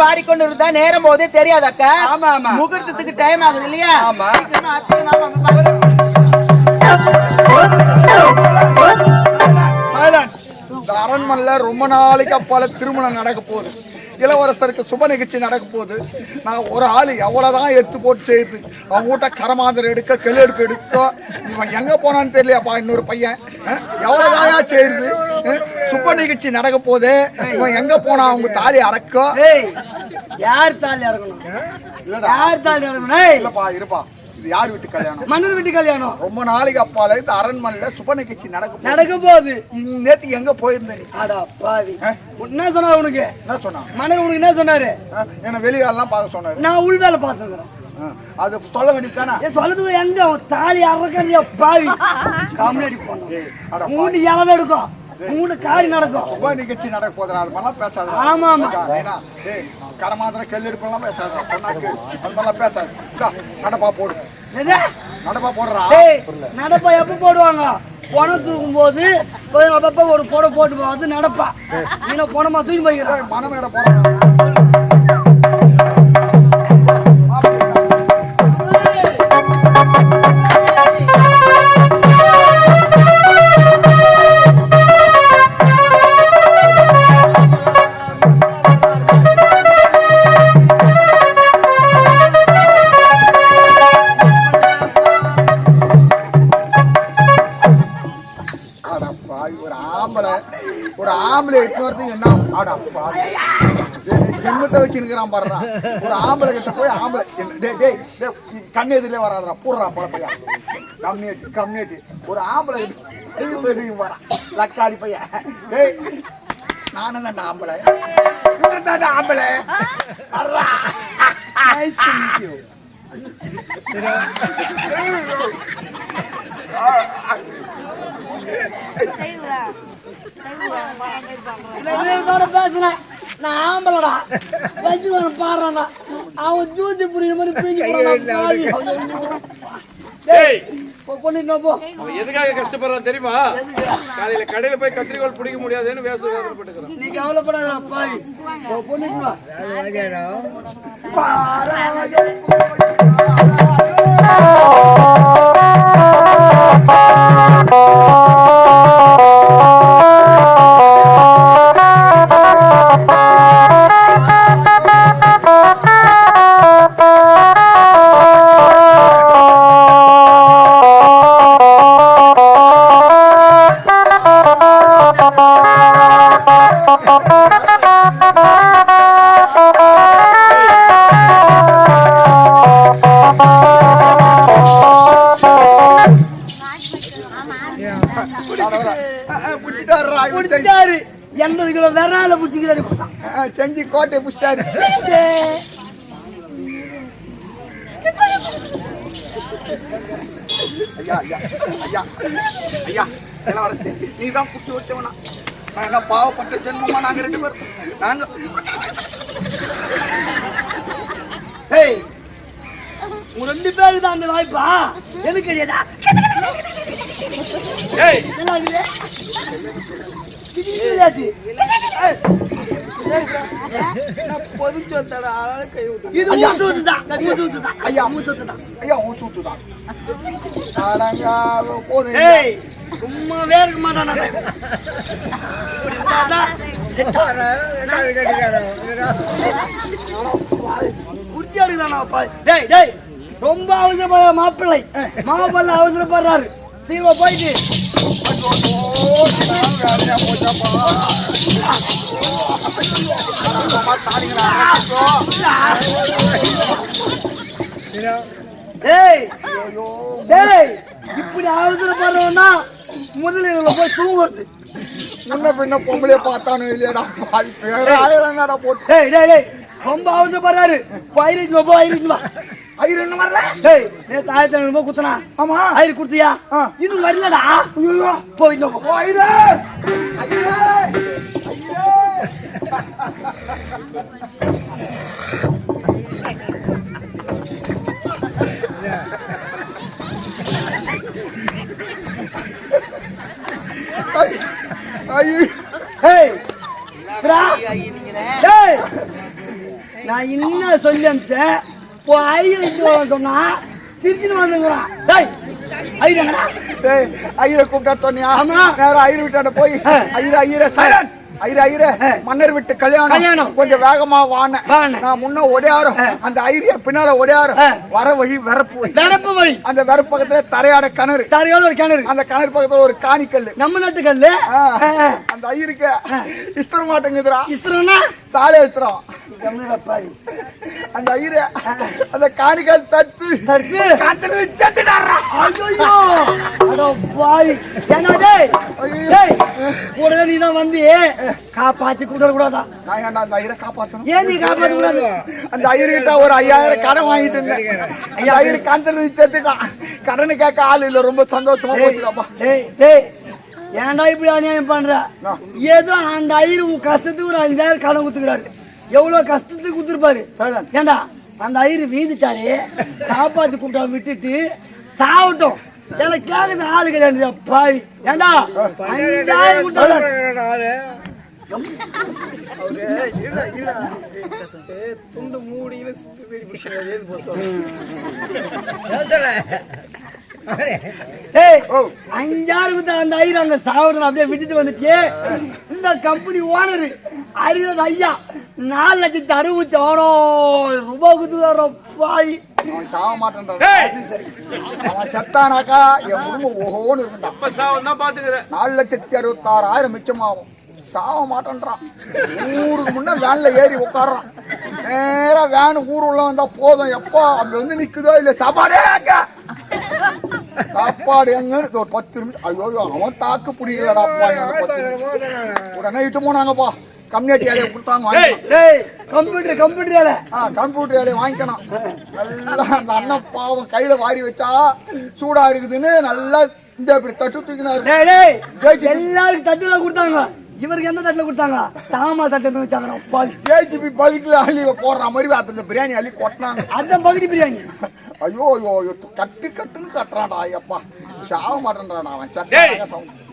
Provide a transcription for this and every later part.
பாடிக்கொண்டு இருந்தா நேரம் போதே தெரியாதக்கா. ஆமா ஆமா, முகூர்த்தத்துக்கு டைம் ஆகுது இல்லையா? ஆமா. அரண்மனையில ரொம்ப நாளைக்கு அப்பால திருமணம் நடக்க போகுது. இளவரசருக்கு சுப நிகழ்ச்சி நடக்க போகுது. நான் ஒரு ஆள் எவ்வளவுதான் எடுத்து போட்டு செய்யுது. அவங்க வீட்ட கரமாந்திரம் எடுக்க, கெல்லெடுப்பு எடுக்க, இவன் எங்க போனான்னு தெரியலையாப்பா. இன்னொரு பையன் எவ்வளவுதான் செய்யுது. சுப நிகழ்ச்சி நடக்க போது, இவன் எங்க போனா அவங்க தாலி அறக்க. யார் தாலி அறக்கணும்? யார் தாலி அறக்கணும்? இல்லப்பா இருப்பா, இது யார் வீட்டு கல்யாணம்? மன்னர் வீட்டு கல்யாணம். ரொம்ப நாளைக்கு அப்பால இந்த அரண்மனையில சுப நிகழ்ச்சி நடக்க போகுது. நேத்து எங்க போயிருந்தேன்? என்ன சொன்னா உனக்கு? என்ன சொன்னா மன்னர் உனக்கு என்ன சொன்னாரு? என்ன வெளியாலாம் பார்க்க சொன்னாரு. நான் உள் வேலை பார்த்துக்கிறேன். அது சொல்ல வேண்டியதானே? சொல்றது எங்க தாலி அறக்கறியா பாவி காமெடி பண்ணும். மூணு இளவு எடுக்கும், மூணு காரி நடக்கும். சுப நிகழ்ச்சி நடக்க போதும், அது மாதிரிலாம் பேசாது. ஆமா ஆமா, கரமாந்திரம் கெல்லெடுப்பெல்லாம் பேசாது. அது மாதிரிலாம் பேசாது. நடப்பா போடு, நடப்பா போடுறா. நடப்பா எப்ப போடுவாங்க? பணம் தூக்கும் போது அப்பப்ப ஒரு புடவை போட்டு அது நடப்பா. நீ பணமா தூக்கி போய்க்கிற மனம் இட போற. ஒரு ஆம்பளை என்ன ஜென்மத்தை வச்சுக்கிறான் பாரு. ஒரு ஆம்பளை கிட்ட போய் ஆம்பளை கண்ணு எதிரிலே வராதுடா, போடுறா பழப்பையா கம்யூனிட்டி. ஒரு ஆம்பளை வரான் லக்காடி பையன். நானும் தான் ஆம்பளை, ஆம்பளை பேசுறேன். நான் ஆம்பளடா வச்சு பாடுறான்டா. அவன் ஜூதி புரியுற மாதிரி எதுக்காக கஷ்டப்படுறான் தெரியுமா? காலையில கடையில போய் கத்திரிக்கோள் பிடிக்க முடியாதுன்னு வேசப்பட்டுக்கிறான். நீ கவலைப்படாத பாய். செஞ்சு கோட்டை புடிச்சாரு. நீதான் புடிச்சு வச்சவனா? நான் பாவப்பட்ட ஜென்மமா நாங்க ரெண்டு பேரும். நாங்க ரெண்டு பேருக்கு தான் அந்த வாய்ப்பா? எது கிடையாதா? சும்மா வேறுக்க மாட்டான். குச்சி அடிக்கிறானா? ரொம்ப அவசரப்படுற மாப்பிள்ளை அவசரப்படுறாரு. சீவ போயிட்டு இப்படி அவசரப்படுறவன்னா முதல்ல போய் தூங்குறது. முன்ன பின்ன பொம்பளைய பார்த்தானு இல்லையாடா போட்டு. ரொம்ப அவசரப்படுறாரு. நேத்து 1500 ரூபாய் குத்துனா. ஆமா, ஐயர் குடுத்தியா? இன்னும் வரலடா. போயிட்டு நான் இன்னும் சொல்லி அனுப்பிச்சேன் இப்போ ஐயர் சொன்னா சிரிச்சுன்னு வந்துங்கிறான். டேய் ஐயரங்கடா. டேய் ஐயரை கூப்பிட்டா சொன்னியா? ஆமா. நேரா ஐயர் வீட்டாண்ட போய் ஐயரே சைலண்ட் ஐயரே மன்னர் விட்டு கல்யாணம் கொஞ்சம் வேகமா வான. நான் முன்ன ஒடையாரும் அந்த ஐரிய பின்னால ஒடையாரும் வர வழி வரப்பு வழி. அந்த வரப்பு பக்கத்துல தரையாட கிணறு ஒரு கிணறு. அந்த கிணறு பக்கத்துல ஒரு காணிக்கல் நம்ம நாட்டு கல்லு. அந்த ஐயருக்கு இஸ்திர மாட்டேங்குதுரா. இஸ்திரம்னா சாலை இஸ்திரம். அந்த ஐயரு அந்த காணிக்கல் தட்டு காத்துல செத்துட்டாரா. ஐயோ அட பாய் என்ன டேய் டேய் போறே நீ தான் வந்து காப்பாத்தி கூடற கூடாதா? நான் ஏன்டா அந்த ஐயரை காப்பாத்தணும்? ஏன் நீ காப்பாத்த கூடாது? அந்த ஐயர்கிட்ட ஒரு 5000 கடன் வாங்கிட்டு இருந்தேன். அந்த ஐயர் காத்துல செத்துட்டான். கடனை கேட்க ஆள் இல்ல. ரொம்ப சந்தோஷமா போச்சுடாப்பா. டேய் டேய் ஏன்டா இப்படி அநியாயம் பண்ற? ஏதோ அந்த ஐயர் உன் கஷ்டத்துக்கு ஒரு 5000 கடன் குடுத்துறாரு. எவ்வளவு கஷ்டத்துக்கு குடுத்துருப்பாரு. ஏண்டா அந்த ஐயர் வீதிச்சாரே காப்பாத்தி கூப்பிட்டா விட்டுட்டு சாவட்டும். எனக்கு கேக்குது ஆளு கிடையாது பாவி. ஏண்டா 5000 குடுத்தாரு ஆளு. துண்டு மூடின்னு ஏய் 5000 குடுத்த அந்த ஐயர் அங்க சாவட்டும் அப்படியே விட்டுட்டு வந்துட்டு இந்த கம்பெனி ஓனர் அரிதன் ஐயா 4,60,000 ரூபாய் குடுத்துறாரு பாவி. அவன் சாவ மாட்டேன்றான். அவன் செத்தானாக்கா என் குடும்பம் ஓஹோன்னு இருக்குண்டா. அப்ப சாவம் தான் பாத்துக்கிறேன். 4,66,000 மிச்சமாகும். சாவ மாட்டேன்றான். ஊருக்கு முன்ன வேன்ல ஏறி உட்காடுறான். நேரா வேன் ஊர் உள்ள வந்தா போதும். எப்பா அப்படி வந்து நிக்குதோ இல்ல சாப்பாடே சாப்பாடு எங்கன்னு ஒரு 10 நிமிஷம். ஐயோ அவன் தாக்கு பிடிக்கலடாப்பா. உடனே இட்டு போனாங்கப்பா. கம்யூனிட்டி வேலையை கொடுத்தாங்க. கம்ப்யூட்டர் வேலை. கம்ப்யூட்டர் வேலையை வாங்கிக்கணும். நல்லா அந்த அண்ணன் பாவம் கையில வாரி வச்சா சூடா இருக்குதுன்னு நல்லா இந்த இப்படி தட்டு தூக்கினாரு. எல்லாருக்கும் தட்டு தான் கொடுத்தாங்க. இவருக்கு எந்த தட்டுல கொடுத்தாங்க? தாமா தட்டு வச்சாங்க. ஜேஜிபி பக்கெட்ல அள்ளி போடுற மாதிரி அந்த பிரியாணி அள்ளி கொட்டினாங்க. அதான் பக்கெட் பிரியாணி. ஐயோ ஐயோ கட்டுன்னு கட்டுறான்டா. ஐயப்பா சாவ மாட்டேன்றான் அவன்.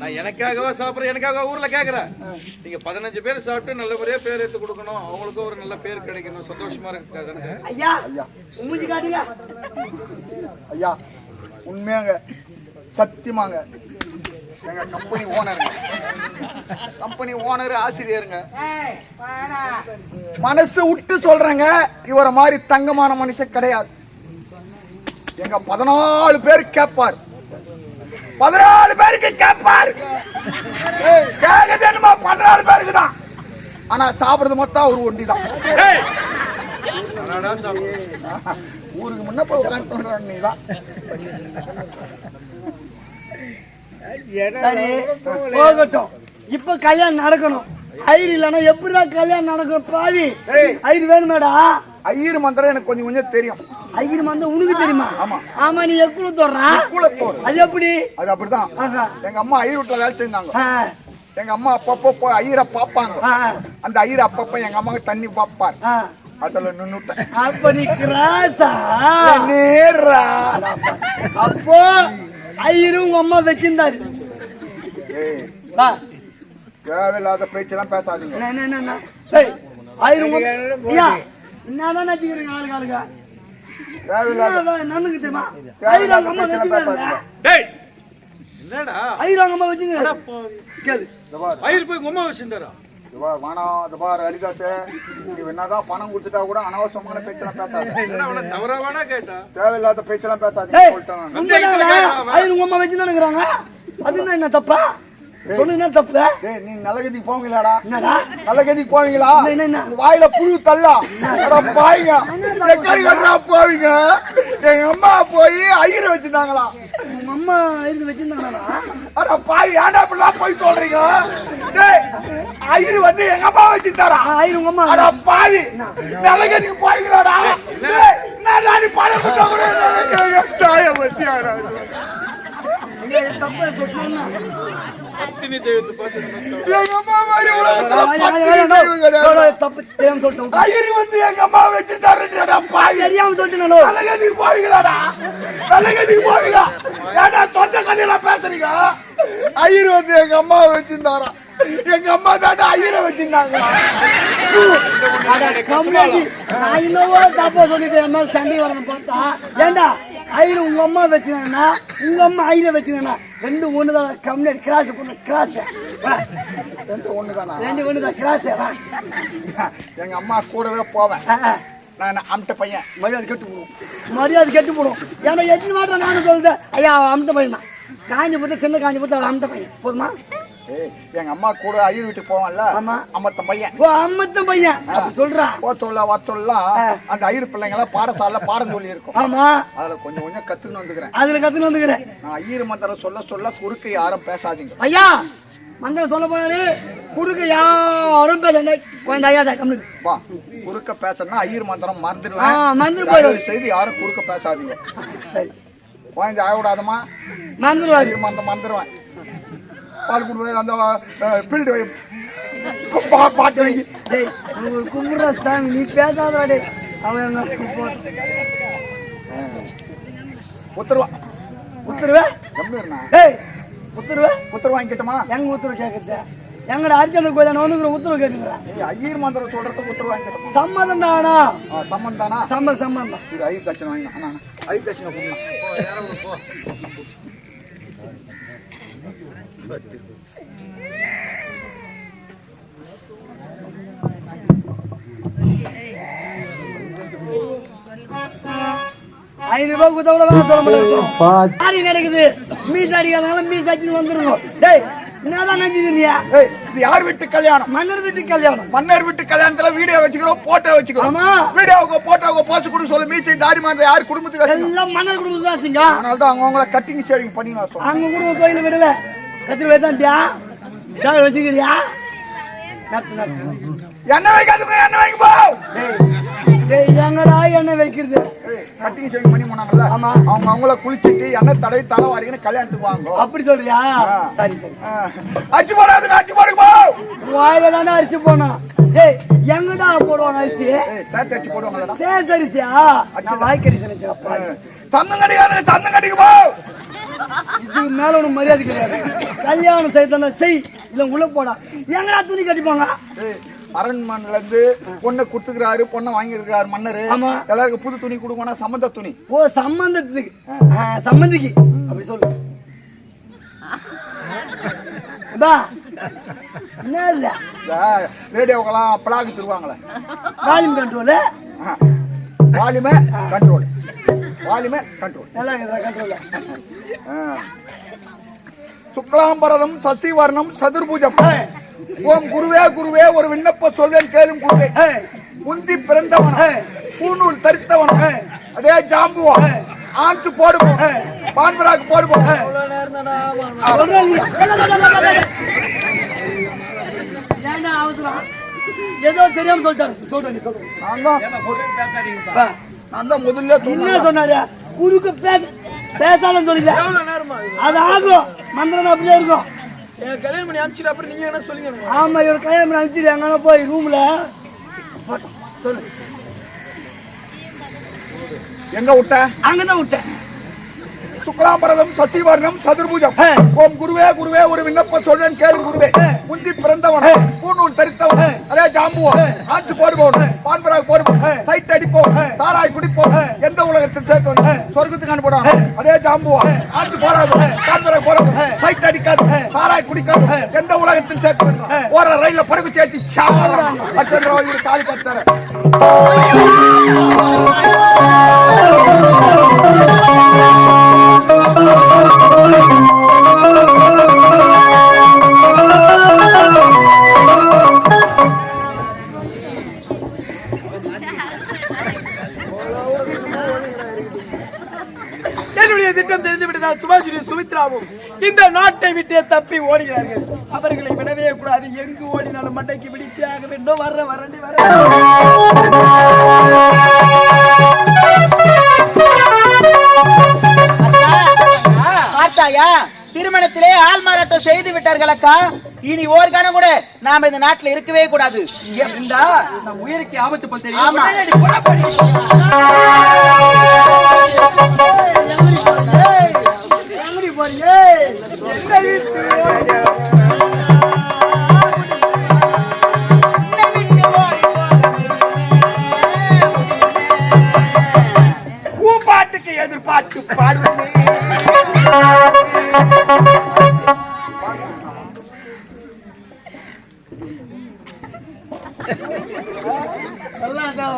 நான் எனக்காகவா சாப்பிட்றேன்? எனக்காக ஊர்ல கேக்குறேன். நீங்க 15 பேர் சாப்பிட்டு நல்ல முறையா பேர் எடுத்து கொடுக்கணும். அவங்களுக்கும் ஒரு நல்ல பேர் கிடைக்கணும். சந்தோஷமா இருக்காது. ஐயா உம்முஞ்சி காட்டுங்க. ஐயா உண்மையாங்க சத்தியமாங்க எங்க கம்பெனி ஓனர் ஆசிரியருங்க. மனசு விட்டு சொல்றேங்க. இவர மாதிரி தங்கமான மனுஷன் கிடையாது. எங்க 14 பேர் கேட்பார். 14 பேருக்கு கேட்பார். கேக்குதுமா 14 பேருக்கு தான். ஆனா சாப்பிடுறது மொத்தம் ஒரு ஒண்டி தான். ஊருக்கு முன்ன போய் உட்காந்து நீதான். போகட்டும். இப்ப கல்யாணம் நடக்கணும். ஐயர் இல்லன்னா எப்படிதான் கல்யாணம் நடக்கும் பாவி? ஐயர் வேணுமேடா. ஐயர் மந்திரம் எனக்கு கொஞ்சம் கொஞ்சம் தெரியும். ஐயர் மந்திரம் உனக்கு தெரியுமா? ஆமா நீ எக்குள்ள தோறான். அது எப்படி? அது அப்படிதான். எங்க அம்மா ஐயர் வீட்டுல வேலை செஞ்சாங்க. எங்க அம்மா அப்பப்போ போய் ஐயரை பாப்பாங்க. அந்த ஐயர் அப்பப்ப எங்க அம்மாவுக்கு தண்ணி பாப்பார். அதுல நின்னுட்டேன். அப்ப நீ கிராஸா நேரா. அப்போ ஐயரும் உங்க அம்மா வச்சிருந்தாரு. தேவையில்லாத பேச்செல்லாம் பேசாதீங்க. என்னதான் நச்சுக்கிறீங்க ஆளுங்க? தேவையில்லாத நன்னுக்கு தெரியுமா? என்னடா ஐயர் அம்மா வச்சுங்க. ஐயர் போய் உங்க அம்மா வச்சிருந்தாரா? என்னதான் பணம் கொடுத்துட்டா கூட அனவசரமான பேச்செல்லாம் பேசாது. தவறாவானா கேட்டா தேவையில்லாத பேச்செல்லாம் பேசாதீங்க. உங்க அம்மா வச்சுதானுங்கிறாங்க. அது என்ன தப்பா? சொன்ன தப்பு. நீ நல்ல கதிக்கு போவீங்களாடா? நல்ல கதிக்கு போவீங்களா? வாயில புழு தள்ளா பாய்ங்க போவீங்க. எங்க அம்மா போய் ஐயரை வச்சிருந்தாங்களா? உங்க அம்மா ஐயர் வச்சிருந்தாங்களா? அட பாய் ஏன்டா இப்படிலாம் போய் சொல்றீங்க? ஐயர் வந்து எங்க அம்மா வச்சிருந்தாரா? ஐயர் உங்க அம்மா. அட பாய் நல்ல கதிக்கு போவீங்களாடா? நான் பணம் கொடுத்தா கூட தாய வச்சு தப்பா சொன்னா பத்தினி தெய்வத்தை பார்த்து எங்க அம்மா மாதிரி உலகத்துல தப்பு தெரியாம சொல்லிட்டோம். ஐயர் வந்து எங்க அம்மா வச்சு தரேன்டா பாய். தெரியாம சொல்லிட்டேன். நல்ல கதிக்கு போவீங்களாடா? நல்ல கதிக்கு போவீங்களா? ஏன்னா சொந்த கதையெல்லாம் பேசுறீங்க. ஐயர் வந்து எங்க அம்மா வச்சிருந்தாரா? எங்க அம்மா தான் ஐயரை வச்சிருந்தாங்க. நான் இன்னவோ தப்பா சொல்லிட்டு என் மேல சண்டை வரணும் பார்த்தா ஏண்டா ஐயர் உங்க அம்மா வச்சுக்கா உங்க அம்மா ஐயரை வச்சுக்கா ரெண்டு ஒண்ணுதான் கம்யூனிட்டி கிராஸ் பண்ண கிராஸ் ரெண்டு ஒண்ணுதான் கிராஸ். எங்க அம்மா கூடவே போவேன். நான் அம்ட்ட பையன். மரியாதை கெட்டு போடும். ஏன்னா எத்தனை மாட்டம் நானும் சொல்றேன் ஐயா அம்ட்ட பையன் தான் காஞ்சி போட்டு சின்ன காஞ்சி போட்டு அம்ட்ட பையன் போதுமா. எங்க அம்மா கூட ஐயர் வீட்டுக்கு போவான்ல அம்மத்த பையன். ஓ அம்மத்த பையன் சொல்றான். அந்த ஐயர் பிள்ளைங்க எல்லாம் பாடசாலை பாடம் சொல்லி இருக்கும். ஆமா அதுல கொஞ்சம் கொஞ்சம் கத்துன்னு வந்துக்கிறேன். நான் ஐயர் மந்திரம் சொல்ல குறுக்க யாரும் பேசாதீங்க ஐயா. மந்திரம் சொல்ல போனாரு குறுக்க யாரும் பேச குறுக்க பேசணும்னா ஐயர் மந்திரம் மறந்துடுவேன். செய்தி யாரும் குறுக்க பேசாதீங்க. சரி குழந்தை ஆகக்கூடாதுமா. மறந்துடுவேன். பால் கொடுவேன். அந்த ஃபீல்டு பாட்டு வாங்கி கும்பிடுற சாமி நீ பேசாதே. அவன் உத்தரவா உத்தரவே உத்தரவு வாங்கிக்கிட்டோமா. எங்க உத்தரவு கேட்குறது எங்கட அர்ஜுன கோயில் வந்து உத்தரவு கேட்டுக்கிறேன். ஐயர் மந்திரம் சொல்றதுக்கு உத்தரவு வாங்கிக்கிட்டோம். சம்மதம் தானா? சம்மந்தம் தானா? சம்மந்தம். இது ஐயர் தட்சணை வாங்கினா ஐயர் தட்சணை கொடுங்க. ₹500 கொடுத்தா கூட சொல்ல முடியாது. நடக்குது மீஸ் அடிக்காதனால மீஸ் அடிச்சு வந்துருக்கோம். டேய் என்னதான் நினைச்சிருக்கியா? இது யார் வீட்டு கல்யாணம்? மன்னர் வீட்டு கல்யாணம். மன்னர் வீட்டு கல்யாணத்துல வீடியோ வச்சுக்கிறோம், போட்டோ வச்சுக்கிறோம். ஆமா வீடியோவுக்கு போட்டோவுக்கு போஸ்ட் கொடுத்து சொல்லு. மீசை தாடி மாந்த யார் குடும்பத்துக்கு? எல்லாம் மன்னர் குடும்பத்துக்கு தான் செஞ்சா. அதனால தான் அவங்கள கட்டிங் ஷேவிங் பண்ணி நான் சொல்றேன். அவங்க குடும்ப கோயில விடல கத்திரி வைத்தாண்டியா சார் வச்சுக்கிறியா? என்ன வைக்காதுங்க, என்ன வைக்க போ. டேய் எங்கடா என்ன வைக்கிறது? கட்டிங் ஷேவிங் பண்ணி போனாங்கல்ல. ஆமா அவங்க அவங்கள குளிச்சிட்டு எண்ணெய் தடவை தலை வாரின்னு கல்யாணத்துக்கு வாங்க. அப்படி சொல்றியா? சரி சரி. அரிசி போடாதுங்க, அரிசி போடுங்க போ. வாயில தானே அரிசி போனோம். டேய் எங்கடா போடுவாங்க அரிசி? சேர்த்து அரிசி போடுவாங்கடா. சரி சரிசியா நான் வாய்க்கறி நினைச்சப்பா. சந்தம் கடிக்காத, சந்தம் கடிக்கு போ. இதுக்கு மேல ஒரு மரியாதை கிடையாது. கல்யாணம் செய்தானே செய், இல்ல உள்ள போடா. எங்கடா துணி கட்டிப்பாங்க? அரண்மனைல இருந்து பொண்ணை குடுத்துக்கிறாரு, பொண்ணை வாங்கிருக்காரு மன்னரு. எல்லாருக்கும் புது துணி கொடுக்கணும், சம்பந்த துணி. ஓ சம்பந்தத்துக்கு சம்பந்திக்கு அப்படி சொல்லு. என்ன இல்ல ரேடியோக்கெல்லாம் பிளாக் தருவாங்களே வால்யூம் கண்ட்ரோல். வால்யூமே கண்ட்ரோல், வால்யூமே கண்ட்ரோல். நல்லா இருக்குதா கண்ட்ரோல்? சுக்லாம்பரம் சசிவர்ணம் சதுர்புஜம். ஓம் குருவே குருவே ஒரு விண்ணப்ப சொல்வேன் கேளும் குருவே. முந்தி பிறந்தவன் பூநூல் தரித்தவன் அதே ஜாம்புவா ஆஞ்சு போடுவோம், பான்பராக்கு போடுவோம். ஏதோ தெரியாம சொல்லிட்டாரு. நான் தான் முதல்ல என்ன சொன்னாரு? குறுக்கு பேசாலும் சொல்லல. அது ஆகும் மந்திரம் அப்படியே இருக்கும். கல்யாணம் பண்ணி அனுப்பிச்சிட்டு அப்புறம் நீங்க என்ன சொல்லுங்க? ஆமா இவர் கல்யாணம் பண்ணி அனுப்பிச்சிட்டு எங்கன்னா போய் ரூம்ல சொல்லு. எங்க விட்ட? அங்கதான் விட்டேன். சுக்லாம்பரம் சசிவர்ணம் சதுர்புஜம். ஓம் குருவே குருவே ஒரு விண்ணப்ப சொல்வேன் கேளு குருவே. முந்தி பிறந்தவன் பூநூல் தரித்தவன் அதே ஜாம்புவன் ஆச்சு போடுவோம், பான்பராக போடுவோம், சைட் அடிப்போம், சாராய் குடிப்போம், எந்த உலகத்தில் சேர்க்கணும் சொர்க்கத்துக்கு அனுப்பிடுவோம். அதே ஜாம்புவன் ஆச்சு போடாது, பான்பராக போடுவோம், சைட் அடிக்காது, சாராய் குடிக்காது, எந்த உலகத்தில் சேர்க்கணும். ஓர ரயில பறகு சேர்த்து சாப்பிடுறாங்க. தாலி கட்டார என்னுடைய திட்டம் தெரிந்து விட்டதால் சுபாஷினி சுமித்ராவும் இந்த நாட்டை விட்டே தப்பி ஓடுகிறார்கள். அவர்களை விடவே கூடாது. எங்கு ஓடினாலும் மண்டைக்கு பிடிச்சே ஆக வேண்டும். வரண்டி வர பார்த்தாயா, திருமணத்திலே ஆள் மாறாட்டம் செய்து விட்டார்கள் அக்கா. இனி ஒரு கணம் கூட நாம இந்த நாட்டுல இருக்கவே கூடாது. நம் உயிருக்கு ஆபத்து பத்தி போறீங்க பாட்டுக்கு எதிர்பார்த்து பாடுவேன்.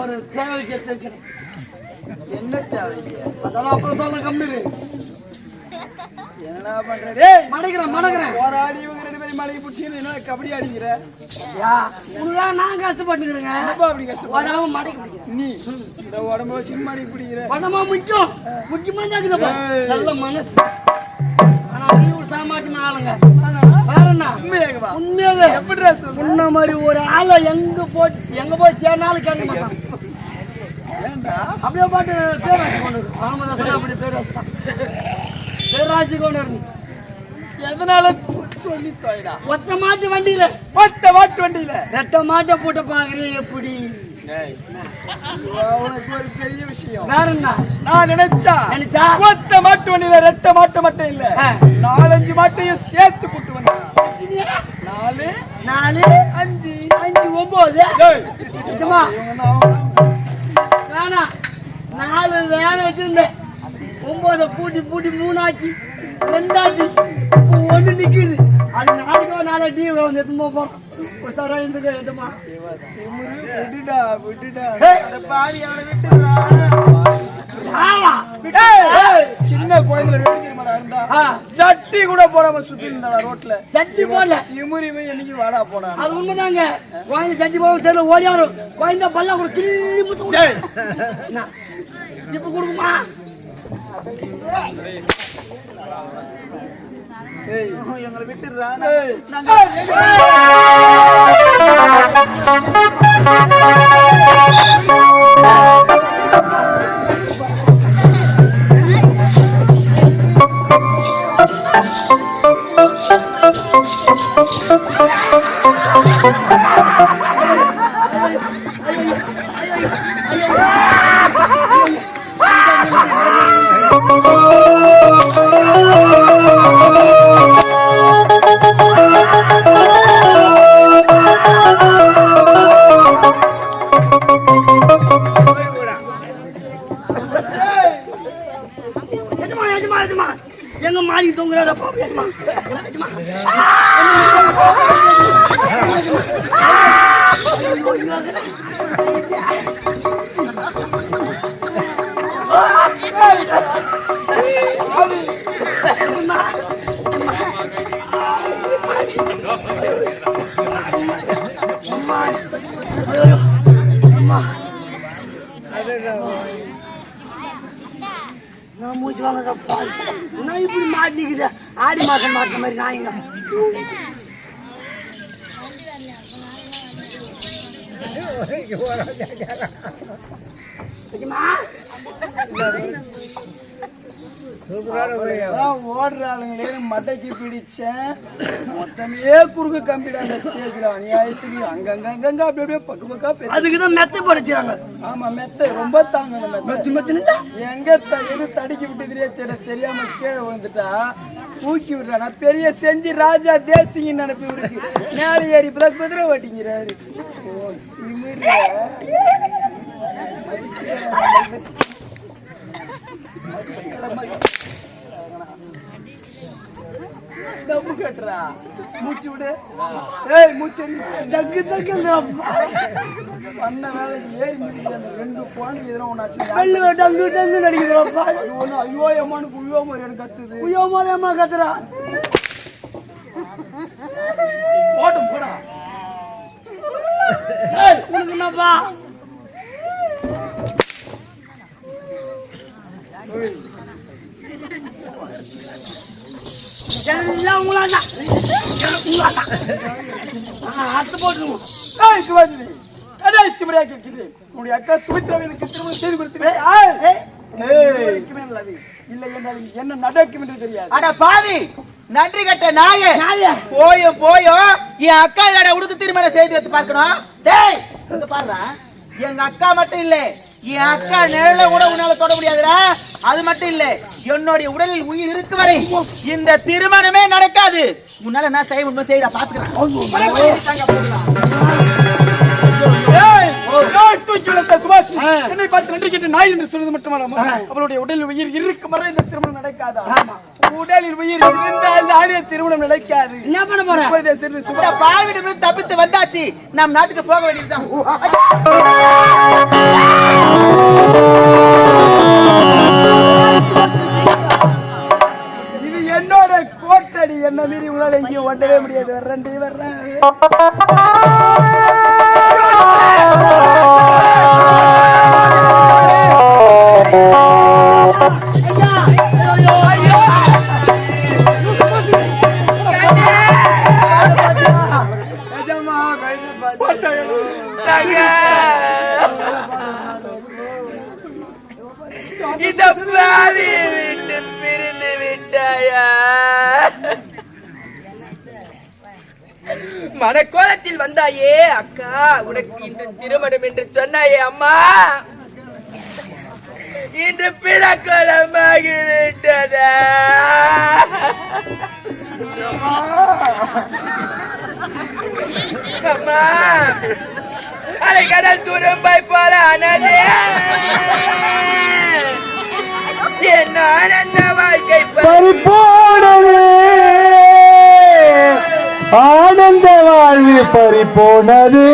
ஒரு தேவை கேட்டிருக்கிறேன். என்ன தேவை? அதெல்லாம் அப்புறம் சொல்ல கம்மிரு. என்னடா பண்ற? டேய் மடக்கிறேன் போராடி இவங்க 2 பேரும் மடக்கி பிடிச்சின்னு என்ன கபடி ஆடிக்கிற? உனக்காக நான் கஷ்டப்பட்டுக்கிறேங்க. அப்படி கஷ்டப்பட உடம்பு மடக்கி பிடிக்கிறேன். நீ இந்த உடம்ப வச்சு மடக்கி பிடிக்கிற. உடம்பா முக்கியமா இருக்குதப்பா. நல்ல மனசு. ஆனா நீ ஒரு சாமாட்டியமான ஆளுங்க. வேற என்ன? உண்மையாவே எப்படிடா சொல்ற? உன்ன மாதிரி ஒரு ஆளை எங்க போய் தேனாலும் கேட்க மாட்டான். அப்படியே பாட்டு பேராசி கொண்டு வரும். ராமதாசன் அப்படி பேராசி கொண்டு வரும். எதனால சொல்லி தோய்டா? ஒத்த மாட்டு வண்டியில ரெட்ட மாட்டை போட்டு பாக்குறேன் எப்படி? உனக்கு ஒரு பெரிய விஷயம். வேற என்ன? நான் நினைச்சா ஒத்த மாட்டு வண்டியில ரெட்ட மாட்டு மட்டும் இல்ல 4-5 மாட்டையும் சேர்த்து கூட்டு வந்தேன். 4 5 5 9 நிஜமா வேணா 4 வேலை வச்சிருந்தேன். 9 பூட்டி 3 ஆச்சு, 2 ஆச்சு, 1 நிக்குது. அது 4 டீ வந்து எதுமா போறோம். சாரா இந்த எதுமா விட்டுடா பாடி அவனை விட்டுடா. சின்ன குழந்தைல வேண்டிக்கிறமாடா இருந்தா சட்டி கூட போடாம சுத்தி இருந்தாடா ரோட்ல. சட்டி போடல இமுறி போய் என்னைக்கு வாடா போடா. அது உண்மைதாங்க. குழந்தை சட்டி போட தெரியல ஓடியாரும். குழந்தை பல்ல கூட கிள்ளி முத்து இப்ப கொடுக்குமா? எங்களை விட்டுடுறா. எங்க மாறி தொங்குறாரப்பா. நான் மூச்சு வாங்கப்பா. நான் இப்படி மாட்டிக்குது ஆடி மாசம் மாட்ட மாதிரி நாய்ங்க. ஓடுறாளுங்களே மட்டைக்கு பிடிச்சேன். மொத்தமே குறுக்கு கம்பிடா அந்த ஸ்டேஜ்ல. அநியாயத்துக்கு அங்கங்க அப்படி அப்படியே பக்கா. அதுக்குதான் மெத்தை படைச்சாங்க. ஆமா மெத்தை ரொம்ப தாங்க. எங்க எது தடுக்கி விட்டு தெரியாம கீழே விழுந்துட்டா தூக்கி விடுறானா. பெரிய செஞ்சு ராஜா தேசிங்கன்னு நினைப்பி விடுக்கு. மேலே ஏறி குதிரை ஓட்டிங்கிறாரு. டப்பு கட்டுறா மூச்சு விடு. ஏய் மூச்சு தக்கு தக்கு பண்ண வேலைக்கு ஏறி முடிச்சு அந்த 2 குழந்தைங்க எதுனா ஒன்னாச்சு டங்கு டங்கு நடிக்கிறப்பா. ஒண்ணு ஐயோ அம்மானு புய்யோ மாதிரி எனக்கு கத்துது. புய்யோ மாதிரி அம்மா கத்துறா. போட்டும் போடா. உனக்கு என்னப்பா? எல்லாம் உங்களாதான் அர்த்த போட்டுருவோம். சிவாஜி சிமரியா கேட்கிறேன். உன்னுடைய அக்கா சுமித்ராவை எனக்கு திருமணம் செய்து கொடுத்துருவேன். இல்லை என்றால் என்ன நடக்கும் என்று தெரியாது. அட பாவி நன்றி கட்ட நாயே. போயோ என் அக்கா உடுக்கு திருமணம் செய்து வைத்து பார்க்கணும். டேய் பாருடா, எங்க அக்கா மட்டும் இல்ல, என் அக்கா நிழல கூட உன்னால தொட முடியாதுடா. அது மட்டும் இல்ல, என்னுடைய உடலில் உயிர் இருக்கு வரை இந்த திருமணமே நடக்காது. உன்னால என்ன செய்ய உண்மை செய்யடா பாத்துக்கிறேன். நான் தூக்கி வளர்த்த சுபாஷ் என்னை பார்த்து நன்றி கேட்டு நாய் என்று சொல்வது மட்டுமல்லாம அவளுடைய உடலில் உயிர் இருக்கும் வரை இந்த திருமணம் நடக்காதா? உடலில் உயிர் இருந்தால் தானே திருமணம் நடக்காது. என்ன பண்ண போற? பாவிடம் தப்பித்து வந்தாச்சு, நம் நாட்டுக்கு போக வேண்டியதுதான். இது என்னோட கோட்டடி, என்ன மீறி உங்களால் எங்கேயும் ஓட்டவே முடியாது. வர்றேன் இந்த பாவி விட்டு பிரிந்து விட்டாயா? மனக்கோலத்தில் வந்தாயே அக்கா, உனக்கு இன்று திருமணம் என்று சொன்னாயே அம்மா, இன்று பிறக்கோலமாகி விட்டதா? அம்மா, அலைகடல் துரும்பை போல ஆனதே என் ஆனந்த வாழ்க்கை பறிபோனது, ஆனந்த வாழ்வு பறிபோனது.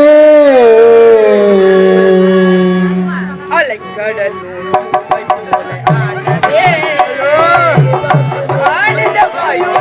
அலைகடல் துரும்பை போல ஆனதே ஆனந்த வாயு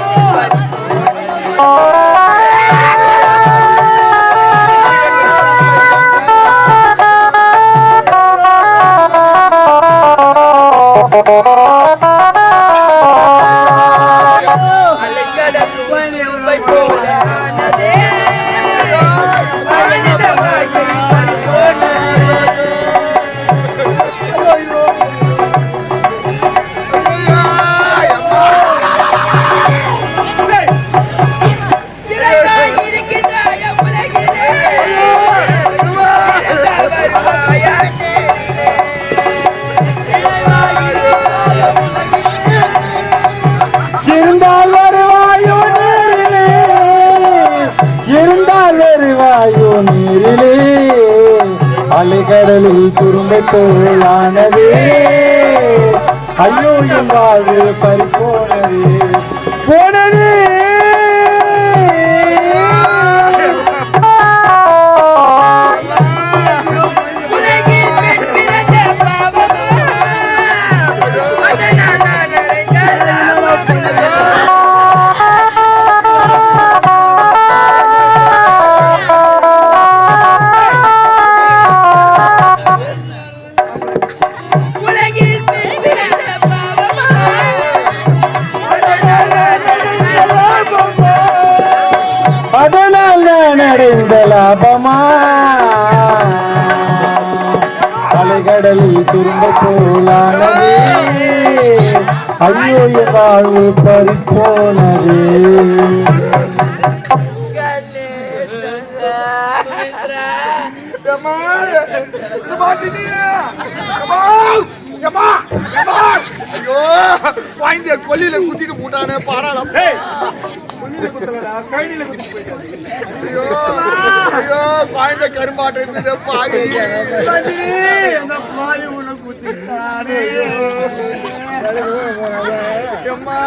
அலைகடலில் துரும்பை போலானதே, ஐயோ என் வாழ்வு பறிபோனது போனது. அடைந்த லாபமா, அலைகடலில் துரும்ப போலானதே, ஐயோ வாழ்வு பறிபோனது. ஐயோ வாய்ந்த கொல்லியில குத்திட்டு போட்டானே பாராளம். ஐயோ ஐயோ வாய்ந்த கரும்பாட்டு இருந்தது பாவி. அந்த பாவி உன்னை குத்திட்டானே. அம்மா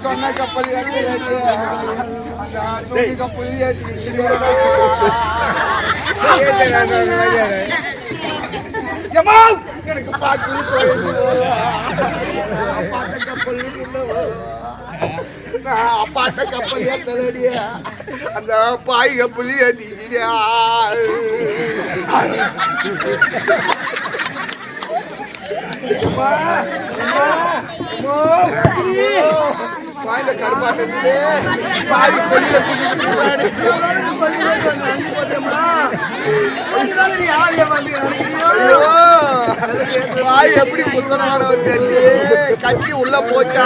சொன்ன கப்பல் கப்பல் எனக்கு பாட்டு அப்பாட்ட கப்பல் ஏத்தலடிய அந்த பாய் கப்பல் ஏத்திக்கிட்டியா. பாய்ந்த கருப்பாட்டு பாய் கொல்லில பாய் எப்படி குத்தனானோ தெரிஞ்சு கட்சி உள்ள போச்சா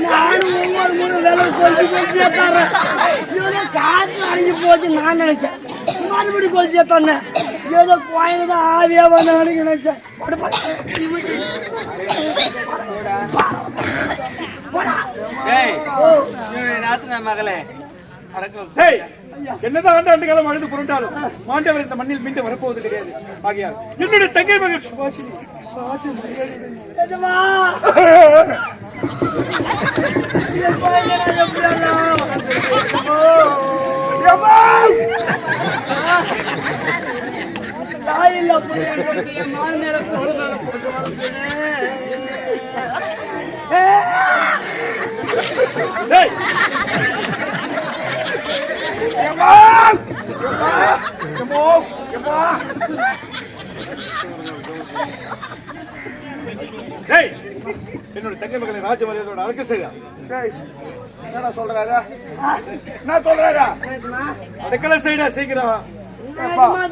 நானும் ஒவ்வொரு முறை வேலை கொல்லியே தர்றேன். காசு அடங்கி போச்சு நான் நினைச்சேன். மறுபடியும் கொல்லியே தந்தேன். ஏதோ கோயில்தான் ஆவியா வந்து நினைச்சேன். மகளே என்னதான் ஆண்டு காலம் அழுது புரண்டாலும் மாண்டவர் இந்த மண்ணில் மீண்டும் வரப்போவது கிடையாது. ஆகையால் என்னுடைய தங்கை மகள் சுபாஷினி தாயில்ல என்னோட தங்கை மகளை ராஜ மரியாதையோட அடக்க செய்யா. என்ன சொல்றாரு? என்ன சொல்றாரு? அடக்கல செய்டா சீக்கிரம்.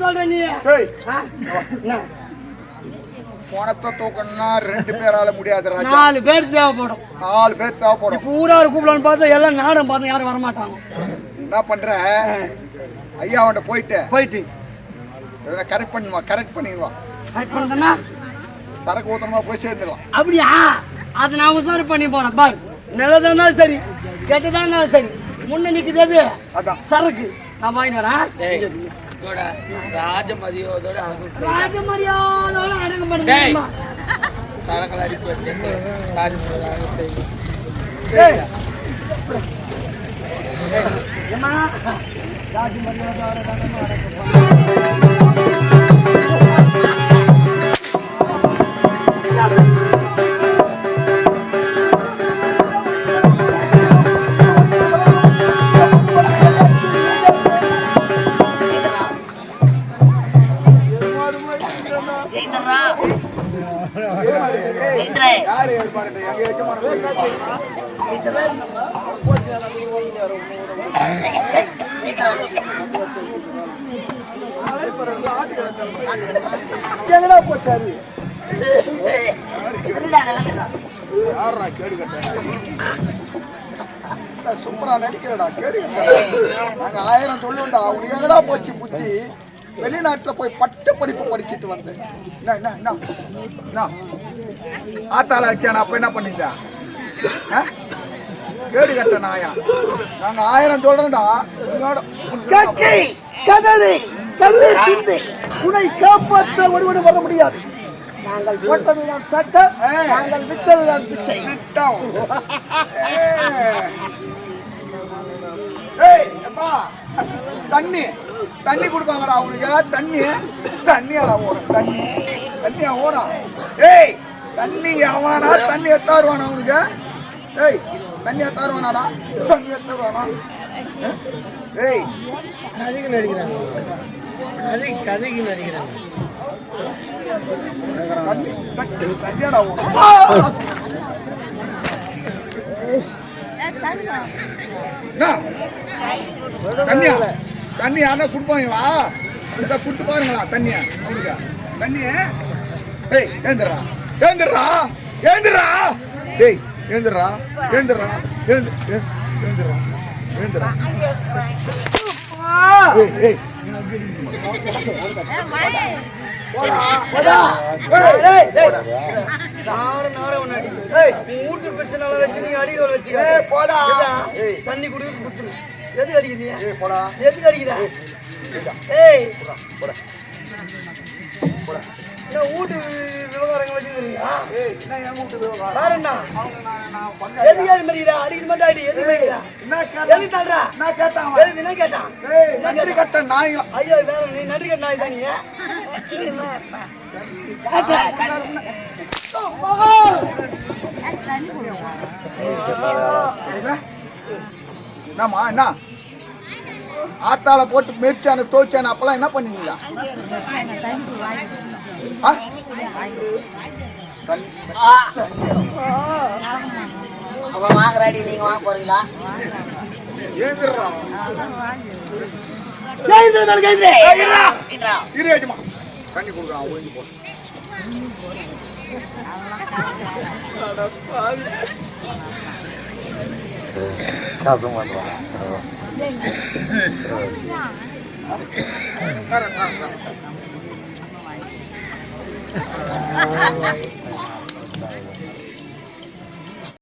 சொல்ற நீ பணத்தை தூக்கணும்னா 2 பேரால முடியாது ராஜா. 4 பேர் தேவைப்படும். 4 பேர் தேவைப்படும். ஊரார் கூப்பிடலான்னு பார்த்தா எல்லாம் நாடம் பார்த்தா யாரும் வரமாட்டாங்க. என்ன பண்ற? ஐயா அவன்கிட்ட போயிட்டு கரெக்ட் பண்ணுவா. கரெக்ட் பண்ணிடுவா. கரெக்ட் பண்ணா சரக்கு ஊத்தமா போய் சேர்ந்துடலாம். அப்படியா? அது நான் உசாரி பண்ணி போறேன் பாரு. நல்லதானாலும் சரி கெட்டதானாலும் சரி முன்ன நிக்குது அதான் சரக்கு. நான் வாங்கிட்டு வரேன். ராஜமரியாதோட அடங்க பண்ணுங்க. யாரு ஏற்பாடு? எங்க எஜமான எங்கடா போச்சாரு? யாரா கேடு கட்ட? சூப்பரா நடிக்கிறடா. கேடு கட்ட நாங்க 1000 சொல்லுண்டா. உனக்கு எங்கடா போச்சு புத்தி? வெளிநாட்டுல போய் பட்ட படிப்பு படிச்சுட்டு வந்தேன். ஆத்தால வச்சானா அப்ப என்ன பண்ணிட்டா? கேடு கட்ட நாயா. நாங்க 1000 சொல்றோம்டா. உன்னை காப்பாற்ற ஒருவனும் வர முடியாது. நாங்கள் போட்டதுதான் சட்டம், நாங்கள் விட்டதுதான் பிச்சை. தண்ணி தண்ணி கொடுப்பாங்கடா அவனுக்கு. தண்ணியாடா ஓடும். தண்ணியா ஓடும். ஏய் தண்ணி அவனா? தண்ணி எத்தாருவானா அவனுக்கு? ஏய் தண்ணி எத்தாருவானாடா? தண்ணி எத்தாருவானா? ஏய் கதைக்கு நடிக்கிறாங்க. தண்ணியாடா ஓடும். தண்ணியா? தண்ணி யாரா கொடுப்பாங்களா? கொடுத்து பாருங்களா தண்ணியா அவனுக்கு? தண்ணிய ஏய் ஏந்திரா ஏந்திரா ஏந்திரா. டேய் ஏந்திரா ஏந்திரா ஏந்திரா ஏந்திரா. ஏய் தண்ணி குடிக்க எது அடிக்கிறீங்க? எதுக்கு அடிக்கிறா? வீட்டு விவகாரங்க வச்சுக்கிறீங்களா? எதுக்கு மறிக்கிறா? அடிக்கிற மட்டும் அடி. எது மறிக்கிறா? எது தள்ளுறா? என்ன கேட்டான்? நன்றி கட்ட நாய். ஐயோ வேற நீ நன்றி கட்ட நாய் தானே. என்னம்மா என்ன ஆத்தால போட்டு மேய்ச்சானு தோச்சானு அப்பெல்லாம் என்ன பண்ணீங்களா? அவன் வாங்குறாடி, நீங்க வாங்க போறீங்களா? ஏந்திரா இரு ஏஜமா தண்ணி கொடுக்குறான் ஒழிஞ்சு போ